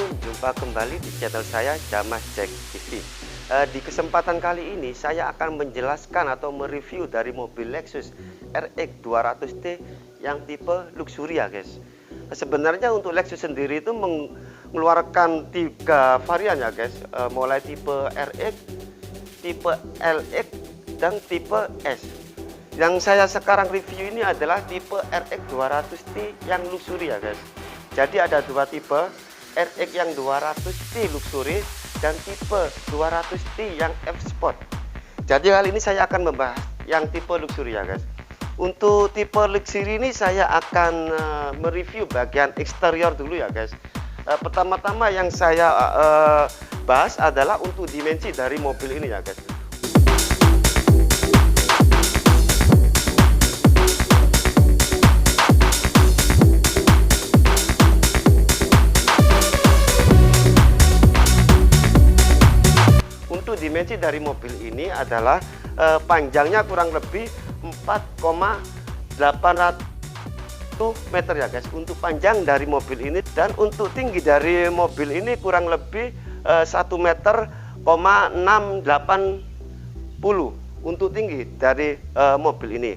Assalamualaikum, jumpa kembali di channel saya Jamas Jack TV. Di kesempatan kali ini saya akan menjelaskan atau mereview dari mobil Lexus RX 200D yang tipe luxury ya guys. Sebenarnya untuk Lexus sendiri itu mengeluarkan 3 varian ya guys, mulai tipe RX, tipe LX, dan tipe S. Yang saya sekarang review ini adalah tipe RX 200D yang luxury ya guys. Jadi ada 2 tipe, RX yang 200D luxury dan tipe 200D yang F-Sport. Jadi kali ini saya akan membahas yang tipe luxury ya guys. Untuk tipe luxury ini saya akan mereview bagian eksterior dulu ya guys. Pertama-tama yang saya bahas adalah untuk dimensi dari mobil ini ya guys. Dimensi dari mobil ini adalah panjangnya kurang lebih 4,800 meter ya guys untuk panjang dari mobil ini, dan untuk tinggi dari mobil ini kurang lebih 1 meter 680 untuk tinggi dari mobil ini.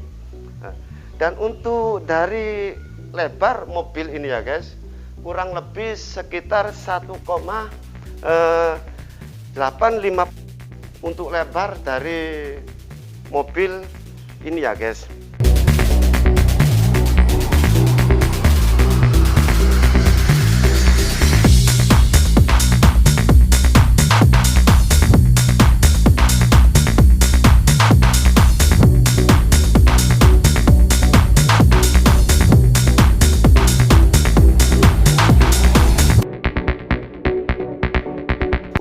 Dan untuk dari lebar mobil ini ya guys kurang lebih sekitar 1,850 untuk lebar dari mobil ini ya guys.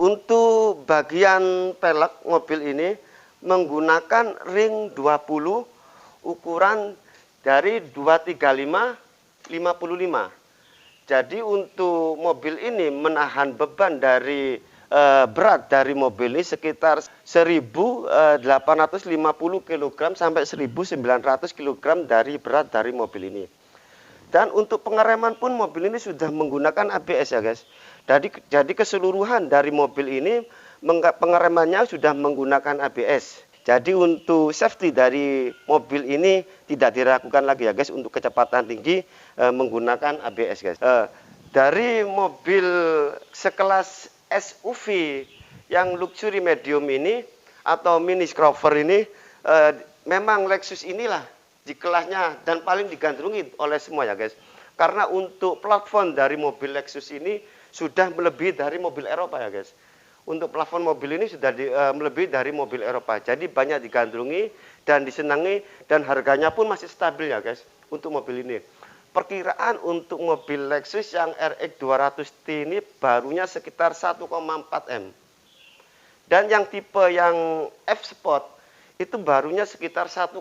Untuk bagian pelek mobil ini menggunakan ring 20 ukuran dari 235/55. Jadi untuk mobil ini menahan beban dari berat dari mobil ini sekitar 1850 kg sampai 1900 kg dari berat dari mobil ini. Dan untuk pengereman pun mobil ini sudah menggunakan ABS ya guys. Jadi keseluruhan dari mobil ini pengeremannya sudah menggunakan ABS. Jadi untuk safety dari mobil ini tidak diragukan lagi ya guys untuk kecepatan tinggi menggunakan ABS guys. Dari mobil sekelas SUV yang luxury medium ini atau mini crossover ini, memang Lexus inilah di kelasnya dan paling digandrungi oleh semua ya guys. Karena untuk plafon dari mobil Lexus ini sudah melebihi dari mobil Eropa ya guys. Untuk plafon mobil ini sudah melebihi dari mobil Eropa. Jadi banyak digandrungi dan disenangi, dan harganya pun masih stabil ya guys untuk mobil ini. Perkiraan untuk mobil Lexus yang RX 200D ini barunya sekitar 1,4 M. Dan yang tipe yang F-Sport itu barunya sekitar 1,6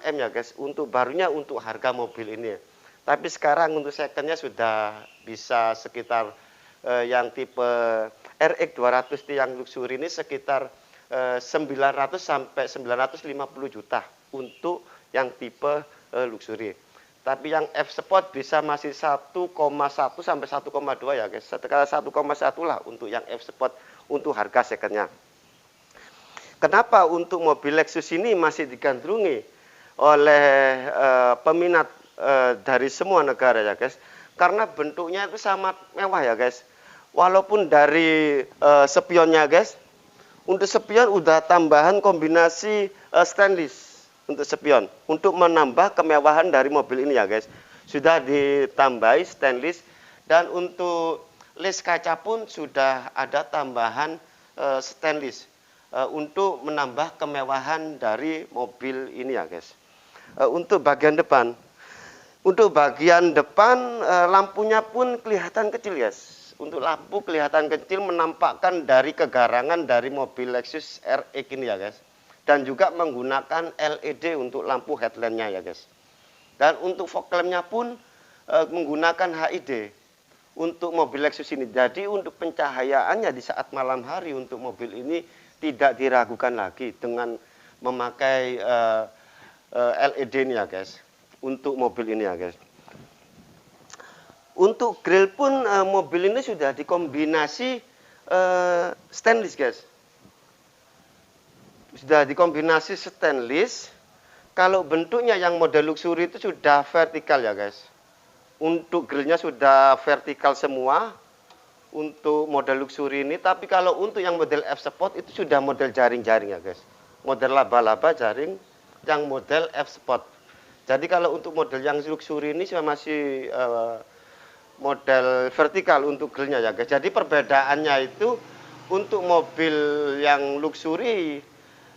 M ya guys untuk barunya untuk harga mobil ini. Tapi sekarang untuk secondnya sudah bisa sekitar yang tipe RX 200D yang luxury ini sekitar 900 sampai 950 juta untuk yang tipe luxury. Tapi yang F-Sport bisa masih 1,1 sampai 1,2 ya guys. Sekitar 1,1 lah untuk yang F-Sport untuk harga secondnya. Kenapa untuk mobil Lexus ini masih digandrungi oleh peminat dari semua negara ya guys? Karena bentuknya itu sangat mewah ya guys. Walaupun dari spionnya guys, untuk spion udah tambahan kombinasi stainless untuk spion untuk menambah kemewahan dari mobil ini ya guys. Sudah ditambahi stainless, dan untuk les kaca pun sudah ada tambahan stainless untuk menambah kemewahan dari mobil ini ya guys. Untuk bagian depan, lampunya pun kelihatan kecil guys. Untuk lampu kelihatan kecil, menampakkan dari kegarangan dari mobil Lexus RX ini ya guys. Dan juga menggunakan LED untuk lampu headlampnya ya guys. Dan untuk fog lampnya pun menggunakan HID untuk mobil Lexus ini. Jadi untuk pencahayaannya di saat malam hari untuk mobil ini tidak diragukan lagi dengan memakai LED ini ya guys, untuk mobil ini ya guys. Untuk grill pun mobil ini sudah dikombinasi stainless, guys. Sudah dikombinasi stainless. Kalau bentuknya yang model luxury itu sudah vertikal ya, guys. Untuk grillnya sudah vertikal semua untuk model luxury ini. Tapi kalau untuk yang model F-Sport itu sudah model jaring-jaring ya, guys. Model laba-laba jaring yang model F-Sport. Jadi kalau untuk model yang luxury ini masih model vertikal untuk grillnya ya, guys. Jadi perbedaannya itu untuk mobil yang luxury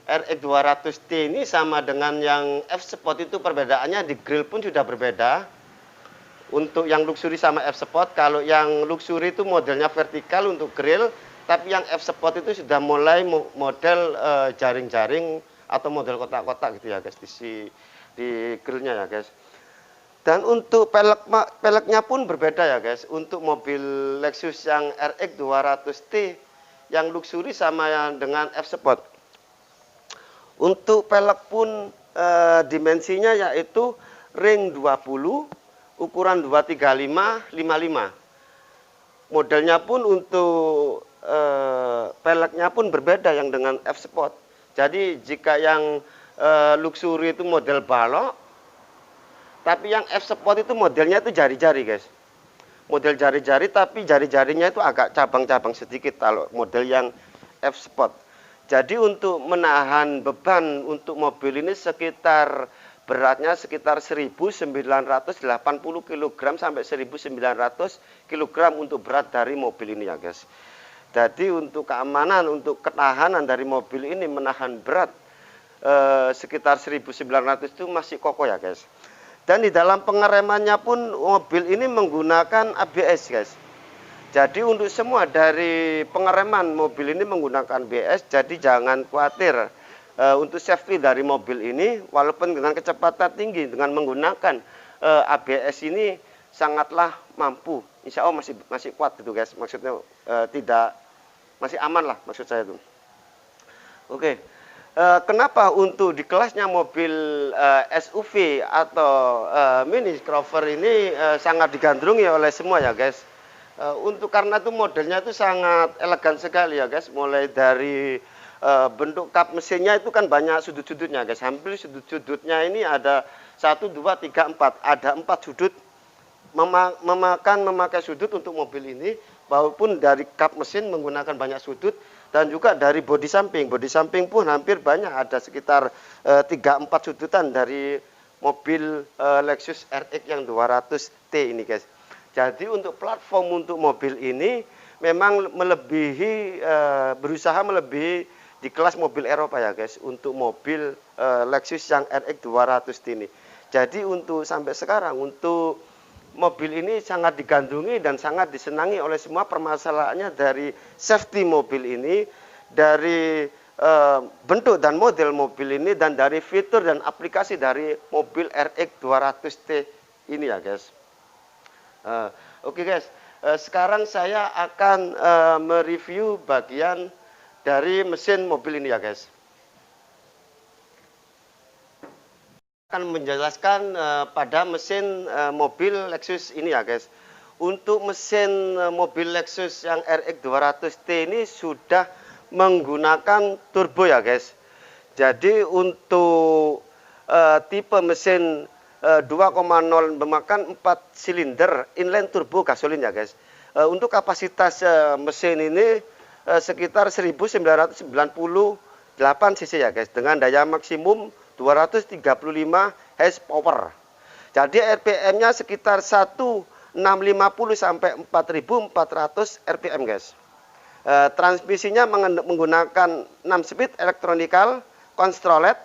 RX 200T ini sama dengan yang F-Sport itu perbedaannya di grill pun sudah berbeda. Untuk yang luxury sama F-Sport, kalau yang luxury itu modelnya vertikal untuk grill, tapi yang F-Sport itu sudah mulai model jaring-jaring atau model kotak-kotak gitu ya, guys, di grillnya ya, guys. Dan untuk peleknya pun berbeda ya, guys. Untuk mobil Lexus yang RX 200T yang luxury sama yang dengan F-Sport. Untuk pelek pun dimensinya yaitu ring 20, ukuran 235/55. Modelnya pun untuk peleknya pun berbeda yang dengan F-Sport. Jadi jika yang luxury itu model balok, tapi yang F-Sport itu modelnya itu jari-jari, guys. Model jari-jari tapi jari-jarinya itu agak cabang-cabang sedikit kalau model yang F-Sport. Jadi untuk menahan beban untuk mobil ini beratnya sekitar 1980 kg sampai 1900 kg untuk berat dari mobil ini ya, guys. Jadi untuk keamanan, untuk ketahanan dari mobil ini menahan berat sekitar 1900 itu masih kokoh ya, guys. Dan di dalam pengeremannya pun mobil ini menggunakan ABS, guys. Jadi untuk semua dari pengereman mobil ini menggunakan ABS, jadi jangan khawatir untuk safety dari mobil ini, walaupun dengan kecepatan tinggi dengan menggunakan ABS ini sangatlah mampu, insya Allah masih kuat gitu, guys. Maksudnya masih aman lah maksud saya itu. Oke. Kenapa untuk di kelasnya mobil SUV atau mini crossover ini sangat digandrungi oleh semua ya, guys. Untuk karena itu modelnya itu sangat elegan sekali ya, guys. Mulai dari bentuk kap mesinnya itu kan banyak sudut-sudutnya, guys. Hampir sudut-sudutnya ini ada 1, 2, 3, 4. Ada 4 sudut. Memakai sudut untuk mobil ini, walaupun dari kap mesin menggunakan banyak sudut, dan juga dari bodi samping. Bodi samping pun hampir banyak, ada sekitar 3-4 sudutan dari mobil Lexus RX yang 200T ini, guys. Jadi untuk platform untuk mobil ini memang berusaha melebihi di kelas mobil Eropa ya, guys. Untuk mobil Lexus yang RX 200T ini. Jadi untuk sampai sekarang untuk mobil ini sangat digandrungi dan sangat disenangi oleh semua. Permasalahannya dari safety mobil ini, dari bentuk dan model mobil ini, dan dari fitur dan aplikasi dari mobil RX 200T ini ya, guys. Oke, guys, sekarang saya akan mereview bagian dari mesin mobil ini ya, guys. Akan menjelaskan pada mesin mobil Lexus ini ya, guys. Untuk mesin mobil Lexus yang RX 200T ini sudah menggunakan turbo ya, guys. Jadi untuk tipe mesin 2,0 memakan 4 silinder inline turbo gasolin ya, guys. Untuk kapasitas mesin ini sekitar 1998 cc ya, guys, dengan daya maksimum 235 horsepower. Jadi RPM-nya sekitar 1650 sampai 4400 RPM, guys. Transmisinya menggunakan 6 speed electronical controlled.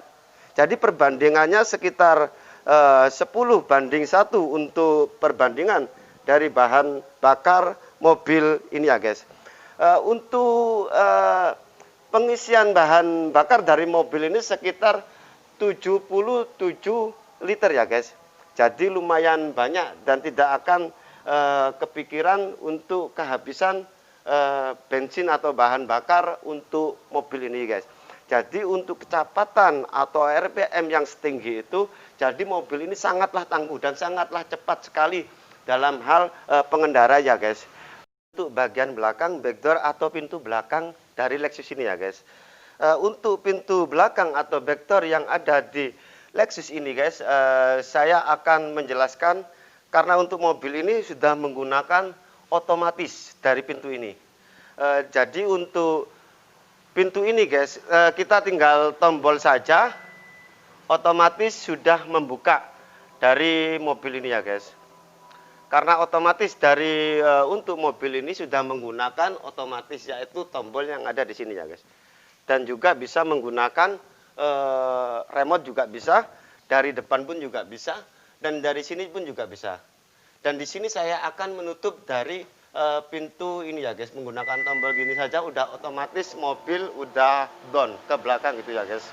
Jadi perbandingannya sekitar 10:1 untuk perbandingan dari bahan bakar mobil ini ya, guys. Untuk pengisian bahan bakar dari mobil ini sekitar 77 liter ya, guys. Jadi lumayan banyak dan tidak akan kepikiran untuk kehabisan bensin atau bahan bakar untuk mobil ini, guys. Jadi untuk kecepatan atau RPM yang setinggi itu, jadi mobil ini sangatlah tangguh dan sangatlah cepat sekali dalam hal pengendara ya guys. Untuk bagian belakang backdoor atau pintu belakang dari Lexus ini ya guys. Untuk pintu belakang atau backdoor yang ada di Lexus ini guys, saya akan menjelaskan karena untuk mobil ini sudah menggunakan otomatis dari pintu ini. Jadi untuk pintu ini guys, kita tinggal tombol saja, otomatis sudah membuka dari mobil ini ya guys. Karena otomatis dari untuk mobil ini sudah menggunakan otomatis, yaitu tombol yang ada di sini ya guys. Dan juga bisa menggunakan remote juga bisa, dari depan pun juga bisa, dan dari sini pun juga bisa. Dan di sini saya akan menutup dari pintu ini ya guys, menggunakan tombol gini saja udah otomatis mobil udah down ke belakang gitu ya guys.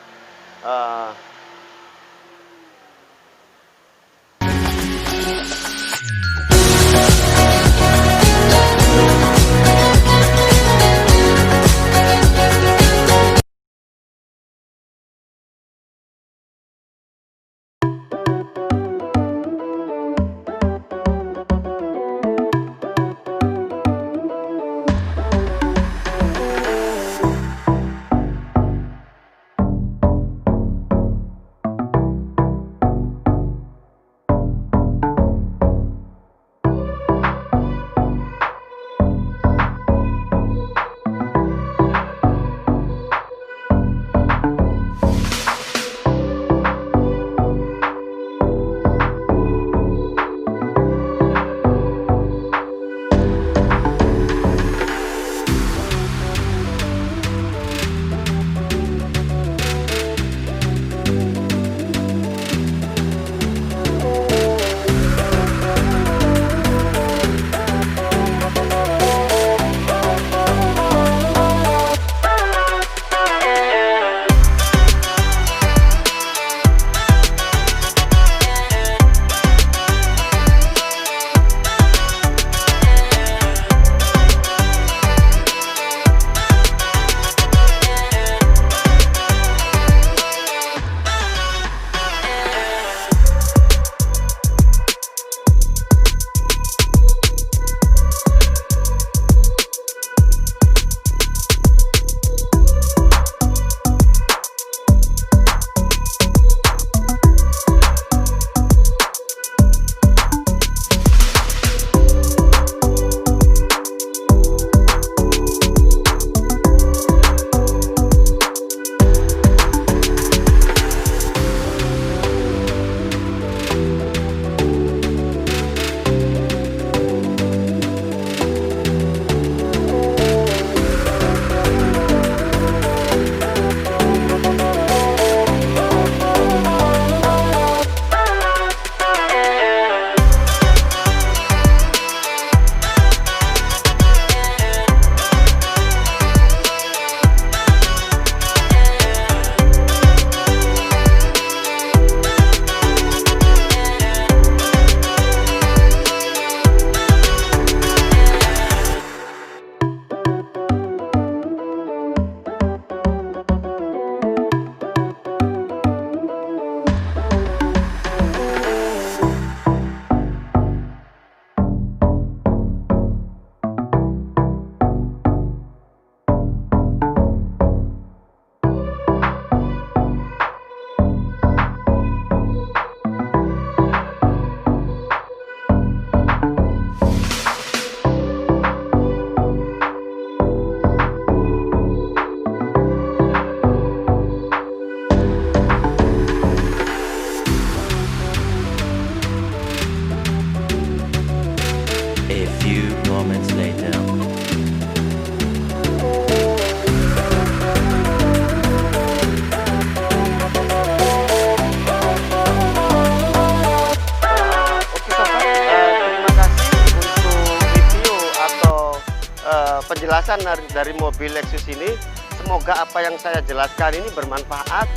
penjelasan dari mobil Lexus ini. Semoga apa yang saya jelaskan ini bermanfaat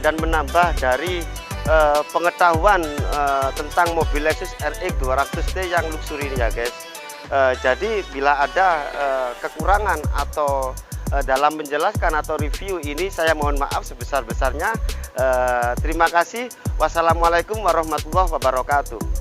dan menambah dari pengetahuan tentang mobil Lexus RX 200D yang luxury ini ya guys. Jadi bila ada kekurangan atau dalam menjelaskan atau review ini, saya mohon maaf sebesar-besarnya. Terima kasih. Wassalamualaikum warahmatullahi wabarakatuh.